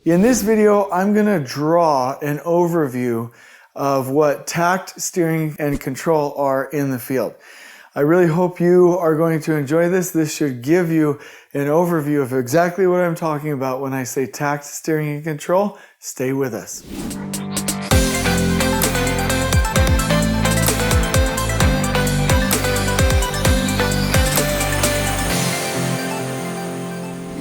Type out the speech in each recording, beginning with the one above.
In this video, I'm going to draw an overview of what takt, steering, and control are in the field. I really hope you are going to enjoy this. This should give you an overview of exactly what I'm talking about when I say takt, steering, and control. Stay with us.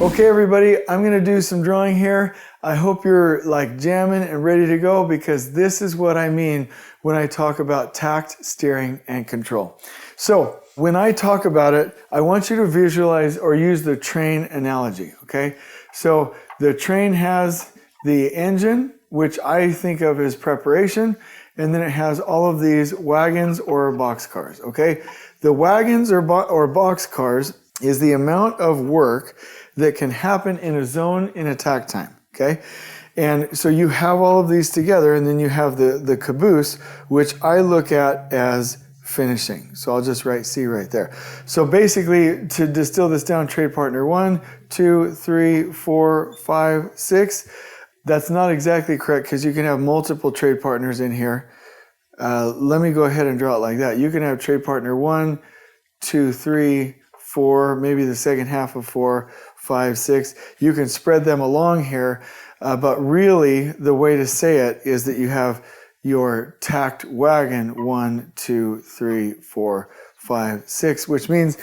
Okay, everybody, I'm going to do some drawing here. I hope you're like jamming and ready to go, because this is what I mean when I talk about takt, steering, and control. So when I talk about it, I want you to visualize or use the train analogy, okay? So the train has the engine, which I think of as preparation, and then it has all of these wagons or boxcars, okay? The wagons or boxcars is the amount of work that can happen in a zone in a takt time, okay? And so you have all of these together, and then you have the caboose, which I look at as finishing. So I'll just write C right there. So basically, to distill this down, trade partner 1, 2, 3, 4, 5, 6. That's not exactly correct, because you can have multiple trade partners in here. Let me go ahead and draw it like that. You can have trade partner 1, 2, 3, 4, maybe the second half of 4, 5, 6. You can spread them along here, but really the way to say it is that you have your takt wagon 1, 2, 3, 4, 5, 6, which means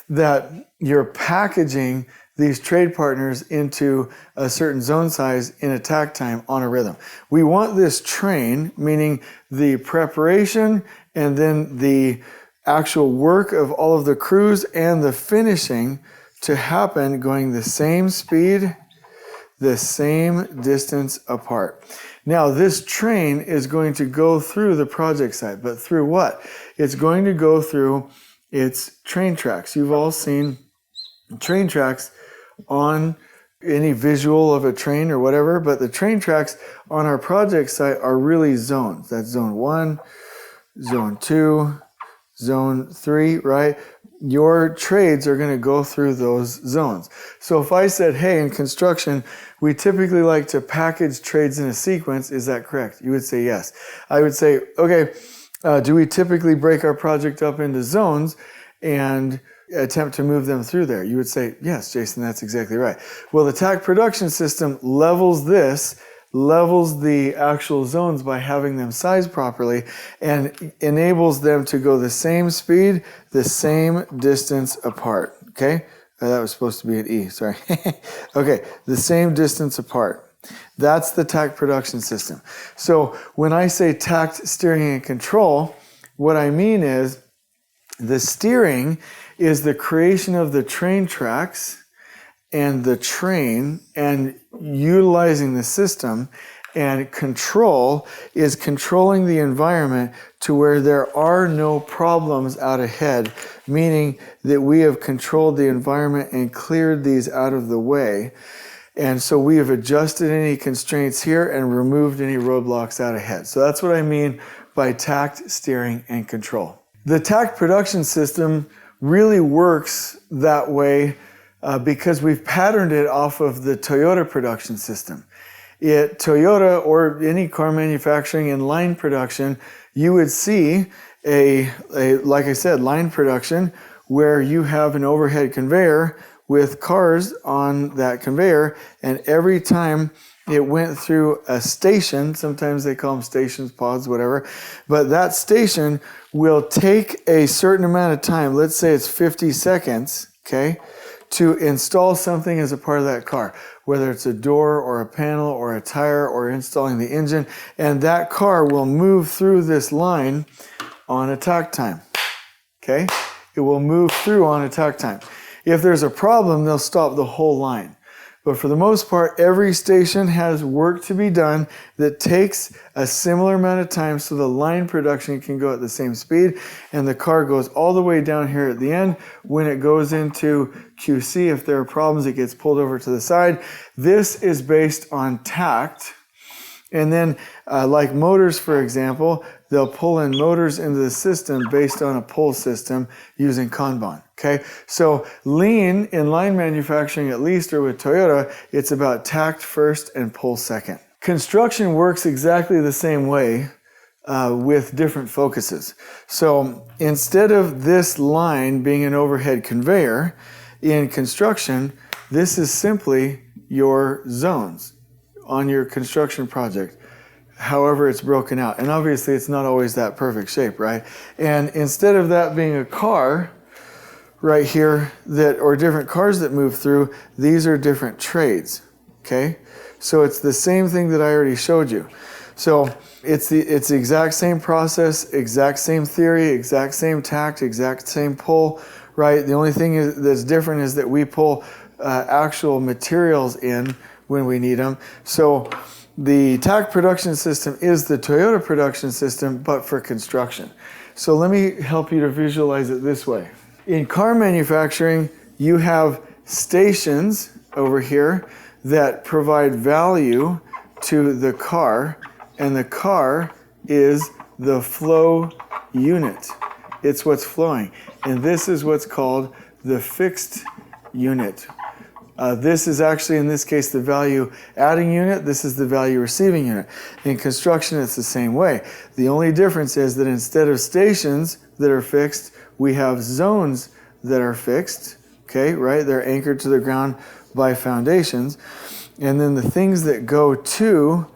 that you're packaging these trade partners into a certain zone size in a takt time on a rhythm. We want this train, meaning the preparation and then the actual work of all of the crews and the finishing, to happen going the same speed, the same distance apart. Now, this train is going to go through the project site, but through what? It's going to go through its train tracks. You've all seen train tracks on any visual of a train or whatever, but the train tracks on our project site are really zones. That's zone 1, zone 2, zone 3, right? Your trades are going to go through those zones. So if I said, hey, in construction, we typically like to package trades in a sequence, is that correct? You would say yes. I would say, okay, do we typically break our project up into zones and attempt to move them through there? You would say, yes, Jason, that's exactly right. Well, the takt production system levels the actual zones by having them sized properly, and enables them to go the same speed, the same distance apart, okay? That was supposed to be an E, sorry. Okay, the same distance apart. That's the takt production system. So when I say takt, steering, and control, what I mean is the steering is the creation of the train tracks and the train and utilizing the system, and control is controlling the environment to where there are no problems out ahead, meaning that we have controlled the environment and cleared these out of the way. And so we have adjusted any constraints here and removed any roadblocks out ahead. So that's what I mean by takt, steering, and control. The takt production system really works that way because we've patterned it off of the Toyota production system. Toyota, or any car manufacturing in line production, you would see like I said, line production, where you have an overhead conveyor with cars on that conveyor, and every time it went through a station, sometimes they call them stations, pods, whatever, but that station will take a certain amount of time, let's say it's 50 seconds, okay, to install something as a part of that car, whether it's a door or a panel or a tire or installing the engine, and that car will move through this line on a takt time, okay? It will move through on a takt time. If there's a problem, they'll stop the whole line. But for the most part, every station has work to be done that takes a similar amount of time, so the line production can go at the same speed, and the car goes all the way down here at the end. When it goes into QC, if there are problems, it gets pulled over to the side. This is based on takt. And then like motors, for example, they'll pull in motors into the system based on a pull system using Kanban. Okay, so lean in line manufacturing, at least, or with Toyota, it's about takt first and pull second. Construction works exactly the same way with different focuses. So instead of this line being an overhead conveyor, in construction, this is simply your zones on your construction project, however it's broken out. And obviously it's not always that perfect shape, right? And instead of that being a car right here, or different cars that move through, these are different trades, okay? So it's the same thing that I already showed you. So it's the exact same process, exact same theory, exact same takt, exact same pull, right? The only thing that's different is that we pull actual materials in when we need them. So the Takt production system is the Toyota production system, but for construction. So let me help you to visualize it this way. In car manufacturing, you have stations over here that provide value to the car, and the car is the flow unit. It's what's flowing. And this is what's called the fixed unit. This is actually, in this case, the value adding unit. This is the value receiving unit. In construction, it's the same way. The only difference is that instead of stations that are fixed, we have zones that are fixed, okay, right? They're anchored to the ground by foundations. And then the things that go to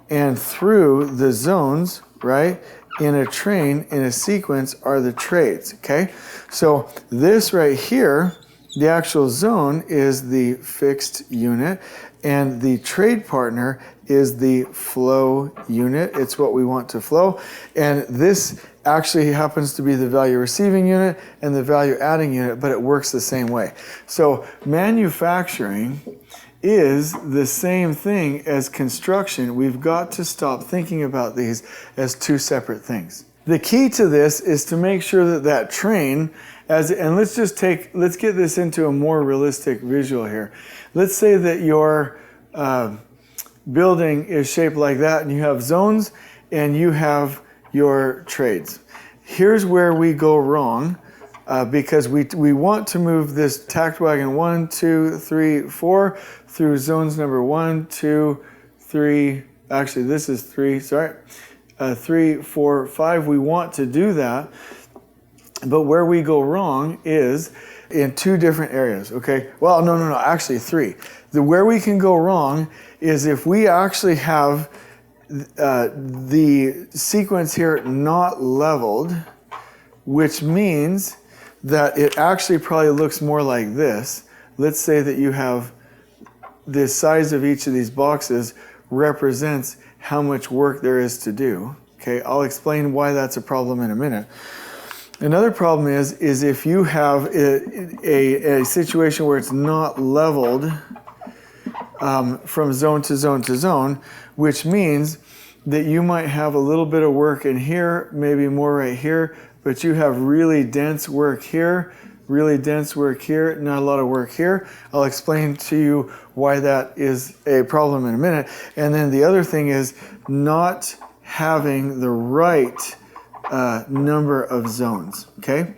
and through the zones, right, in a train, in a sequence, are the trades, okay? So this right here, the actual zone, is the fixed unit, and the trade partner is the flow unit. It's what we want to flow. And this actually happens to be the value receiving unit and the value adding unit, but it works the same way. So manufacturing is the same thing as construction. We've got to stop thinking about these as two separate things. The key to this is to make sure that that train, and let's get this into a more realistic visual here. Let's say that your building is shaped like that, and you have zones and you have your trades. Here's where we go wrong, because we want to move this takt wagon 1, 2, 3, 4 through zones number 1, 2, 3, actually this is 3, sorry, 3, 4, 5. We want to do that, but where we go wrong is in two different areas, okay? Well, no, actually three. Where we can go wrong is if we actually have the sequence here not leveled, which means that it actually probably looks more like this. Let's say that you have the size of each of these boxes represents how much work there is to do. Okay, I'll explain why that's a problem in a minute. Another problem is if you have a situation where it's not leveled from zone to zone to zone, which means that you might have a little bit of work in here, maybe more right here, but you have really dense work here, really dense work here, not a lot of work here. I'll explain to you why that is a problem in a minute. And then the other thing is not having the right number of zones, okay?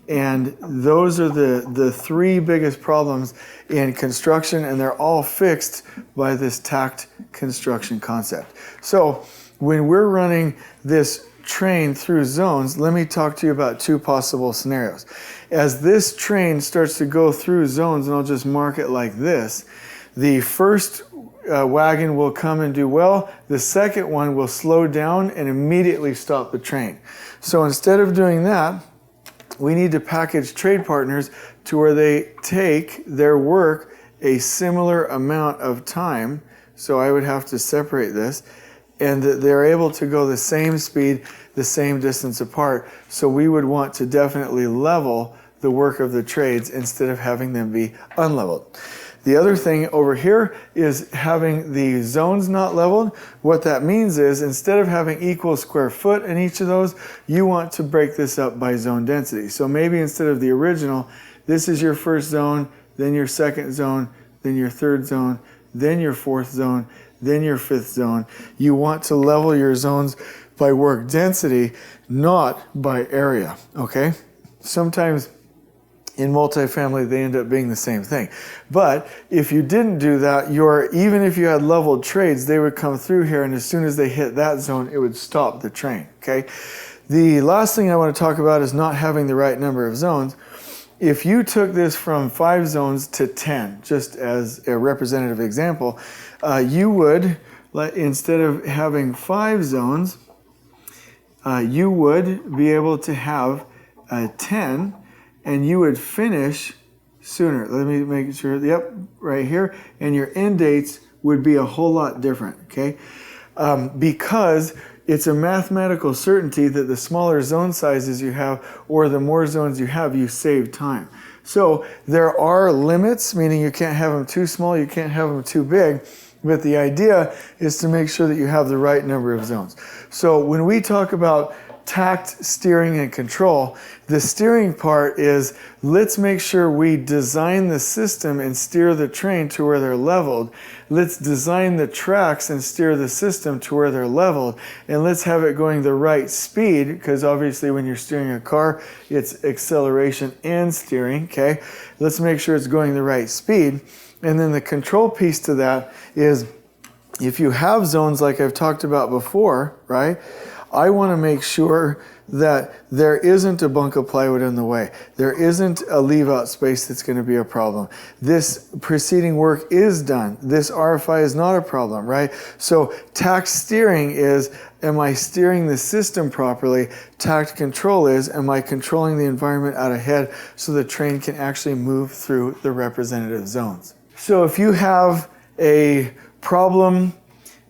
And those are the three biggest problems in construction, and they're all fixed by this takt construction concept. So when we're running this train through zones, let me talk to you about two possible scenarios. As this train starts to go through zones, and I'll just mark it like this, the first wagon will come and do well. The second one will slow down and immediately stop the train. So instead of doing that, we need to package trade partners to where they take their work a similar amount of time. So I would have to separate this, and that they're able to go the same speed, the same distance apart. So we would want to definitely level the work of the trades instead of having them be unleveled. The other thing over here is having the zones not leveled. What that means is instead of having equal square foot in each of those, you want to break this up by zone density. So maybe instead of the original, this is your first zone, then your second zone, then your third zone, then your fourth zone, then your fifth zone. You want to level your zones by work density, not by area, okay? Sometimes In multifamily, they end up being the same thing. But if you didn't do that, even if you had leveled trades, they would come through here, and as soon as they hit that zone, it would stop the train, okay? The last thing I want to talk about is not having the right number of zones. If you took this from 5 zones to 10, just as a representative example, you would, instead of having 5 zones, you would be able to have 10, and you would finish sooner. Let me make sure, yep, right here. And your end dates would be a whole lot different, okay? Because it's a mathematical certainty that the smaller zone sizes you have, or the more zones you have, you save time. So there are limits, meaning you can't have them too small, you can't have them too big, but the idea is to make sure that you have the right number of zones. So when we talk about takt, steering, and control, the steering part is, let's make sure we design the system and steer the train to where they're leveled. Let's design the tracks and steer the system to where they're leveled. And let's have it going the right speed, because obviously when you're steering a car, it's acceleration and steering, okay? Let's make sure it's going the right speed. And then the control piece to that is, if you have zones like I've talked about before, right? I want to make sure that there isn't a bunk of plywood in the way. There isn't a leave-out space that's going to be a problem. This preceding work is done. This RFI is not a problem, right? So takt steering is, am I steering the system properly? Takt control is, am I controlling the environment out ahead so the train can actually move through the representative zones? So if you have a problem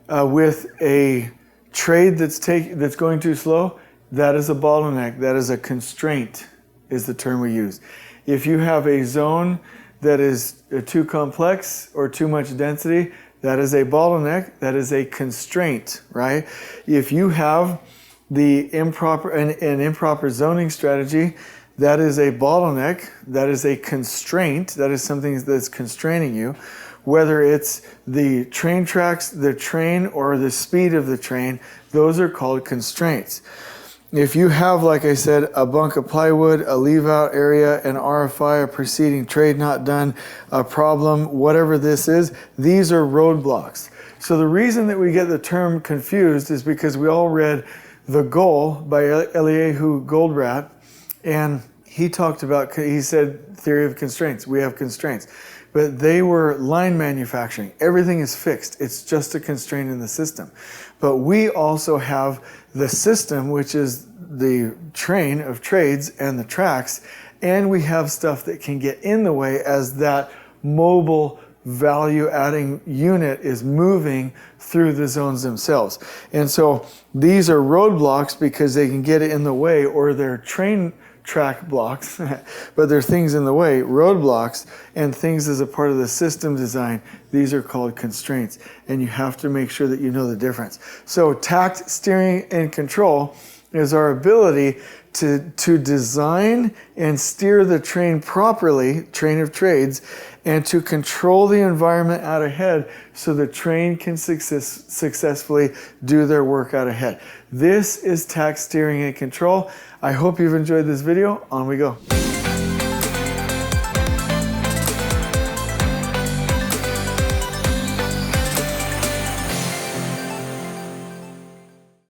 with a trade that's going too slow, that is a bottleneck. That is a constraint, is the term we use. If you have a zone that is too complex or too much density, that is a bottleneck. That is a constraint, right? If you have the an improper zoning strategy, that is a bottleneck. That is a constraint. That is something that's constraining you. Whether it's the train tracks, the train, or the speed of the train, those are called constraints. If you have, like I said, a bunk of plywood, a leave-out area, an RFI, a preceding trade not done, a problem, whatever this is, these are roadblocks. So the reason that we get the term confused is because we all read The Goal by Eliyahu Goldratt, and he said theory of constraints. We have constraints. But they were line manufacturing. Everything is fixed. It's just a constraint in the system. But we also have the system, which is the train of trades and the tracks, and we have stuff that can get in the way as that mobile value-adding unit is moving through the zones themselves. And so these are roadblocks because they can get in the way, or they're train track blocks, but there are things in the way, roadblocks, and things as a part of the system design. These are called constraints, and you have to make sure that you know the difference. So takt, steering, and control is our ability to design and steer the train properly, train of trades, and to control the environment out ahead so the train can successfully do their work out ahead. This is takt, steering, and control. I hope you've enjoyed this video. On we go.